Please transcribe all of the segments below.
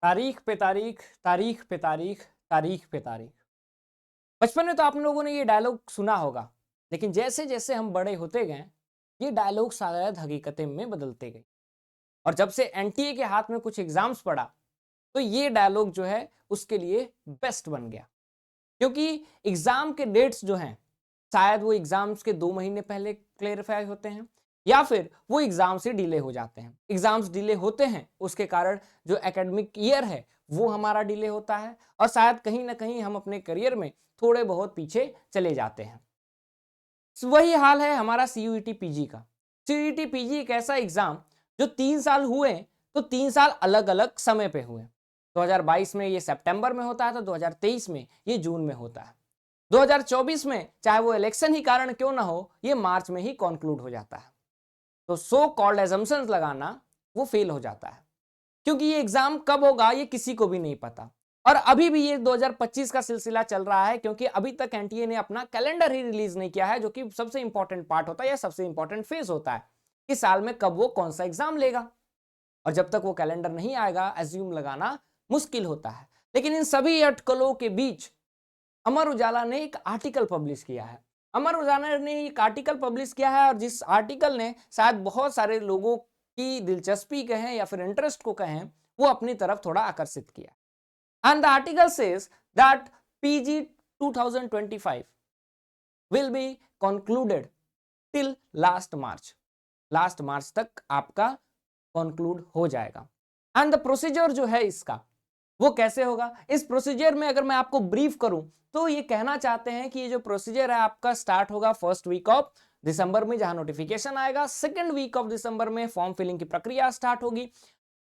तारीख पे तारीख, तारीख पे तारीख, तारीख पे तारीख। बचपन में तो आप लोगों ने ये डायलॉग सुना होगा, लेकिन जैसे जैसे हम बड़े होते गए, ये डायलॉग शायद हकीकतें में बदलते गए। और जब से एनटीए के हाथ में कुछ एग्जाम्स पड़ा, तो ये डायलॉग जो है उसके लिए बेस्ट बन गया। क्योंकि एग्जाम के डेट्स जो हैं, शायद वो एग्जाम्स के 2 महीने पहले क्लेरिफाई होते हैं, या फिर वो एग्जाम से डिले हो जाते हैं। एग्जाम्स डिले होते हैं, उसके कारण जो एकेडमिक ईयर है वो हमारा डिले होता है, और शायद कहीं ना कहीं हम अपने करियर में थोड़े बहुत पीछे चले जाते हैं। वही हाल है हमारा सीयूईटी पीजी का। सीयूईटी पीजी एक ऐसा एग्जाम जो 3 साल हुए, तो 3 साल अलग अलग समय पे हुए। 2022 में ये सितंबर में होता है, तो 2023 में ये जून में होता है। 2024 में चाहे वो इलेक्शन ही कारण क्यों ना हो, ये मार्च में ही कंक्लूड हो जाता है। तो सो कॉल्ड एजम्पशंस लगाना वो फेल हो जाता है, क्योंकि ये एग्जाम कब होगा ये किसी को भी नहीं पता। और अभी भी ये 2025 का सिलसिला चल रहा है, क्योंकि अभी तक एनटीए ने अपना कैलेंडर ही रिलीज नहीं किया है, जो कि सबसे इंपॉर्टेंट पार्ट होता है या सबसे इंपॉर्टेंट फेज होता है कि साल में कब वो कौन सा एग्जाम लेगा। और जब तक वो कैलेंडर नहीं आएगा, एज्यूम लगाना मुश्किल होता है। लेकिन इन सभी अटकलों के बीच अमर उजाला ने एक आर्टिकल पब्लिश किया है। अमर उजाला ने एक आर्टिकल पब्लिश किया है, और जिस आर्टिकल ने शायद बहुत सारे लोगों की दिलचस्पी कहें या फिर इंटरेस्ट को कहें, वो अपनी तरफ थोड़ा आकर्षित किया। And the article says that PG 2025 will be concluded till last मार्च तक आपका कंक्लूड हो जाएगा। एंड द प्रोसीजर जो है इसका, वो कैसे होगा? इस प्रोसीजर में अगर मैं आपको ब्रीफ करूं, तो ये कहना चाहते हैं कि ये जो प्रोसीजर है आपका स्टार्ट होगा फर्स्ट वीक ऑफ दिसंबर में, जहां नोटिफिकेशन आएगा। सेकंड वीक ऑफ दिसंबर में फॉर्म फिलिंग की प्रक्रिया स्टार्ट होगी।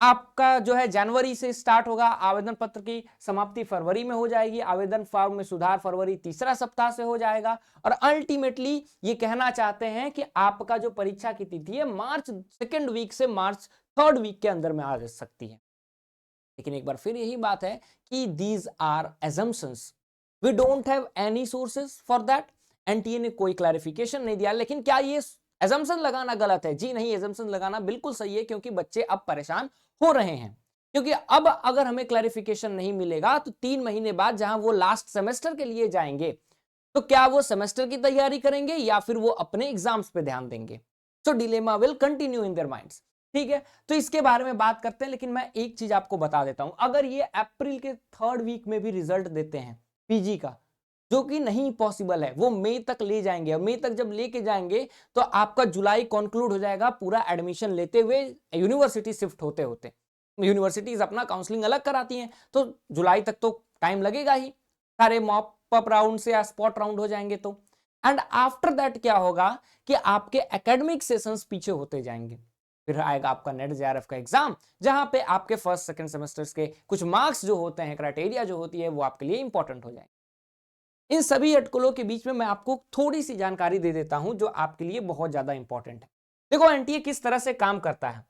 आपका जो है जनवरी से स्टार्ट होगा, आवेदन पत्र की समाप्ति फरवरी में हो जाएगी, आवेदन फॉर्म में सुधार फरवरी तीसरा सप्ताह से हो जाएगा, और अल्टीमेटली ये कहना चाहते हैं कि आपका जो परीक्षा की तिथि है मार्च सेकेंड वीक से मार्च थर्ड वीक के अंदर में आ सकती है। लेकिन एक बार फिर यही बात है कि these are assumptions, we don't have any sources for that. NTA ने कोई क्लैरिफिकेशन नहीं दिया। लेकिन क्या ये एजम्पशन लगाना गलत है? जी नहीं, एजम्पशन लगाना बिल्कुल सही है, क्योंकि बच्चे अब परेशान हो रहे हैं। क्योंकि अब अगर हमें क्लैरिफिकेशन नहीं मिलेगा, तो 3 महीने बाद जहां वो लास्ट सेमेस्टर के लिए जाएंगे, तो क्या वो सेमेस्टर की तैयारी करेंगे या फिर वो अपने एग्जाम्स पे ध्यान देंगे? So dilemma will continue in their minds. ठीक है, तो इसके बारे में बात करते हैं। लेकिन मैं एक चीज आपको बता देता हूं, अगर ये अप्रैल के थर्ड वीक में भी रिजल्ट देते हैं पीजी का, जो कि नहीं पॉसिबल है, वो मई तक ले जाएंगे, और मई तक जब लेके जाएंगे तो आपका जुलाई कंक्लूड हो जाएगा पूरा एडमिशन लेते हुए, यूनिवर्सिटी शिफ्ट होते होते। यूनिवर्सिटीज अपना काउंसलिंग अलग कराती हैं, तो जुलाई तक तो टाइम लगेगा ही, सारे मॉप अप राउंड से या स्पॉट राउंड हो जाएंगे तो। एंड आफ्टर दैट क्या होगा कि आपके एकेडमिक सेशंस पीछे होते जाएंगे। फिर आएगा आपका नेट जेआरएफ का एग्जाम, जहां पे आपके फर्स्ट सेकंड सेमेस्टर्स के कुछ मार्क्स जो होते हैं, क्राइटेरिया जो होती है, वो आपके लिए इंपॉर्टेंट हो जाएंगे। इन सभी अटकलों के बीच में मैं आपको थोड़ी सी जानकारी दे देता हूं, जो आपके लिए बहुत ज्यादा इंपॉर्टेंट है। देखो एनटीए किस तरह से काम करता है।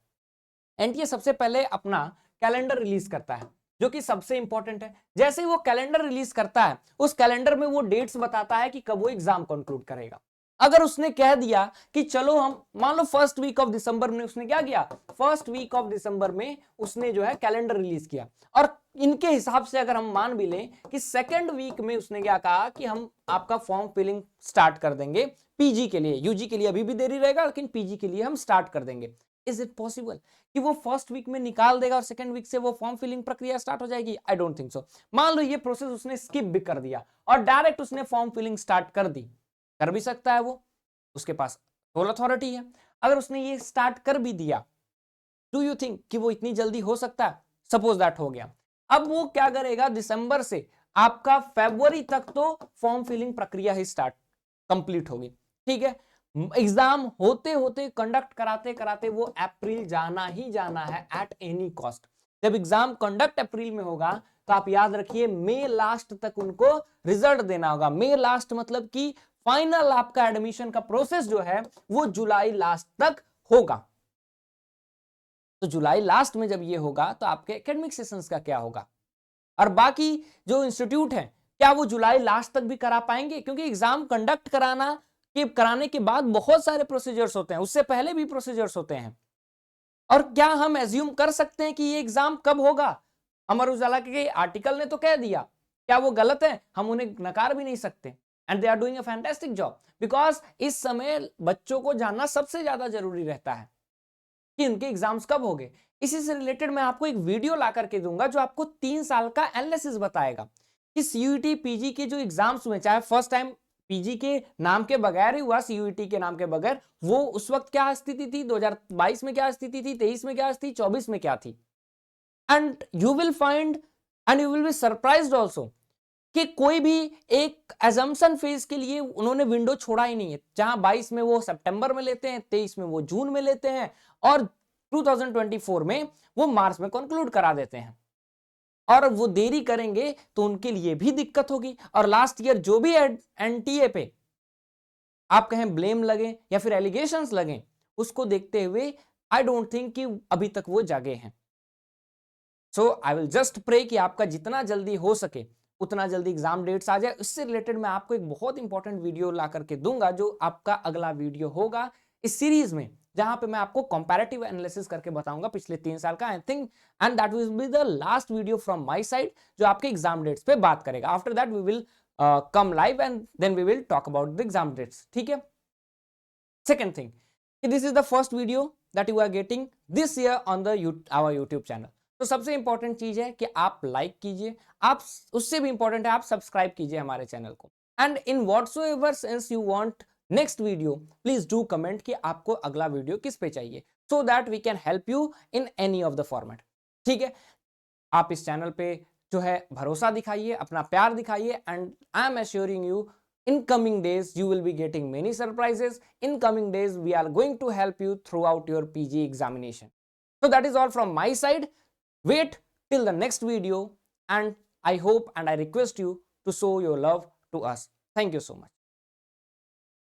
एनटीए सबसे पहले अपना कैलेंडर रिलीज करता है, जो कि सबसे इंपॉर्टेंट है। जैसे ही वो कैलेंडर रिलीज करता है, उस कैलेंडर में वो डेट्स बताता है कि कब वो एग्जाम कंक्लूड करेगा। अगर उसने कह दिया कि चलो हम, मान लो फर्स्ट वीक ऑफ दिसंबर में उसने क्या किया, फर्स्ट वीक ऑफ दिसंबर में उसने जो है कैलेंडर रिलीज किया, और इनके हिसाब से अगर हम मान भी लें कि सेकेंड वीक में उसने क्या कहा कि हम आपका फॉर्म फिलिंग स्टार्ट कर देंगे पीजी के लिए, यूजी के लिए अभी भी देरी रहेगा, लेकिन पीजी के लिए हम स्टार्ट कर देंगे। इज इट पॉसिबल कि वो फर्स्ट वीक में निकाल देगा और सेकंड वीक से वो फॉर्म फिलिंग प्रक्रिया स्टार्ट हो जाएगी? I don't think so. मान लो ये प्रोसेस उसने स्किप भी कर दिया और डायरेक्ट उसने फॉर्म फिलिंग स्टार्ट कर दी, कर भी सकता है वो, उसके पास फुल अथॉरिटी है। अगर उसने ये स्टार्ट कर भी दिया, डू यू थिंक कि वो इतनी जल्दी हो सकता है? सपोज दैट हो गया, अब वो क्या करेगा, दिसंबर से आपका फरवरी तक तो फॉर्म फिलिंग प्रक्रिया ही स्टार्ट कंप्लीट होगी। ठीक है, एग्जाम होते होते, कंडक्ट कराते कराते वो अप्रैल जाना ही जाना है एट एनी कॉस्ट। जब एग्जाम कंडक्ट अप्रैल में होगा, तो आप याद रखिए मई लास्ट तक उनको रिजल्ट देना होगा। मई लास्ट मतलब कि फाइनल आपका एडमिशन का प्रोसेस जो है वो जुलाई लास्ट तक होगा। तो जुलाई लास्ट में जब ये होगा, तो आपके एकेडमिक सेशंस का क्या होगा? और बाकी जो इंस्टीट्यूट है, क्या वो जुलाई लास्ट तक भी करा पाएंगे? क्योंकि एग्जाम कंडक्ट कराने के बाद बहुत सारे प्रोसीजर्स होते हैं, उससे पहले भी प्रोसीजर्स होते हैं। और क्या हम एज्यूम कर सकते हैं कि ये एग्जाम कब होगा? अमर उजाला के आर्टिकल ने तो कह दिया, क्या वो गलत है? हम उन्हें नकार भी नहीं सकते। And they are doing a fantastic job, because इस समय बच्चों को जानना सबसे ज्यादा जरूरी रहता है कि उनके एग्जाम्स कब होंगे। इसी से रिलेटेड मैं आपको एक वीडियो ला करके दूंगा जो आपको 3 साल का एनालिसिस बताएगा कि सीयूईटी पीजी के जो एग्जाम्स हुए, चाहे फर्स्ट टाइम पीजी के नाम के बगैर ही हुआ, सीयूईटी के नाम के बगैर, वो उस वक्त क्या स्थिति थी, 2022 में क्या स्थिति थी, 23 में क्या थी, 24 में क्या थी। And you will find and you will be surprised also कि कोई भी एक एजम्पशन फेज के लिए उन्होंने विंडो छोड़ा ही नहीं है। जहां 22 में वो सितंबर में लेते हैं, 23 में वो जून में लेते हैं, और 2024 में वो मार्च में कंक्लूड करा देते हैं। और वो देरी करेंगे तो उनके लिए भी दिक्कत होगी। और लास्ट ईयर जो भी एनटीए पे आप कहें ब्लेम लगे या फिर एलिगेशंस लगे, उसको देखते हुए आई डोंट थिंक कि अभी तक वो जागे हैं। सो आई विल जस्ट प्रे कि आपका जितना जल्दी हो सके उतना जल्दी एग्जाम डेट्स आ जाए। इससे रिलेटेड मैं आपको एक बहुत इंपॉर्टेंट वीडियो ला करके दूंगा, जो आपका अगला वीडियो होगा इस सीरीज में, जहां पे मैं आपको कंपैरेटिव एनालिसिस करके बताऊंगा पिछले 3 साल का, I think. And that will be the last video from my side जो आपके एग्जाम डेट्स पे बात करेगा। After that we will come live and then we will talk about the exam dates, ठीक है। Second thing, this is the first video that you are getting this year on the our YouTube channel. तो सबसे important चीज है कि आप like कीजिए, आप उससे भी इंपॉर्टेंट है आप सब्सक्राइब कीजिए हमारे चैनल को। And in whatsoever sense you want next video, please do comment कि आपको अगला वीडियो किस पे चाहिए, so that we can help you in any of the format, ठीक है। आप इस चैनल पे जो है भरोसा दिखाइए, अपना प्यार दिखाइए, and I am assuring you in coming days you will be getting many surprises. In coming days we are going to help you throughout your PG examination. So that is all from my side. Wait till the next video, and I hope and I request you to show your love to us. Thank you so much.